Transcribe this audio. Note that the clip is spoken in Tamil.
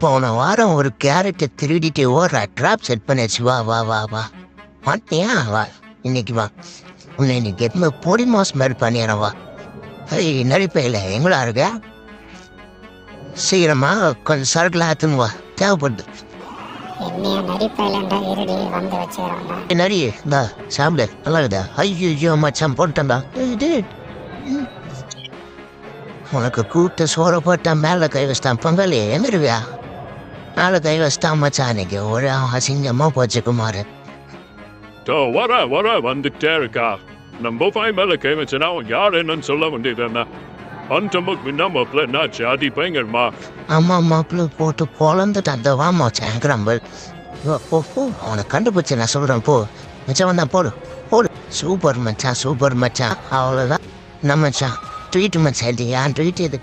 போன வாரம் ஒரு கேரட்டை திருடிட்டு ஓடுற ட்ராப் செட் பண்ணியாச்சு. வா வா வா வா மாட்டியா? வா இன்னைக்கு வா. உன்னை இன்னைக்கு எதுவுமே பொடி மாஸ் மாதிரி பண்ணிடுறேன். வா. நடிப்பையில் எங்களா இருக்க? சீக்கிரமா கொஞ்சம் சரக்குலாம் எடுத்துன்னு வா, தேவைப்படுது. நரி இந்தா சாப்பிடு, நல்லா இருக்குதா? ஐயோ மச்சான் போட்டேன்டா. உனக்கு கூட்ட சோற போட்டா மேலே கை வச்சிட்டான். பொங்கல் எங்கிருவியா? மேலே கை வச்சிட்டான் மச்சான். இன்னைக்கு ஒரு அசிங்கமாக போச்சு குமார். வர வந்துட்டே இருக்கா. நம்ம பையன் மேலே கை வச்சனா யார் என்னன்னு சொல்ல வேண்டியதுன்னா அந்த முக் நம்ம என்னாச்சு அடி பயங்கரமா. ஆமாம் மாப்பிள்ள போட்டு பொழந்துட்டான். அந்த வா மச்சான் கிரம்பல். அவனை கண்டுபிடிச்சு நான் சொல்கிறேன். போ மச்சான் வந்தான், போடு போடு. சூப்பர் மச்சான், சூப்பர் மச்சான். அவ்வளோதான் நம்ம மச்சான். ட்வீட் மச்சான். இது ஏன் ட்வீட் இது?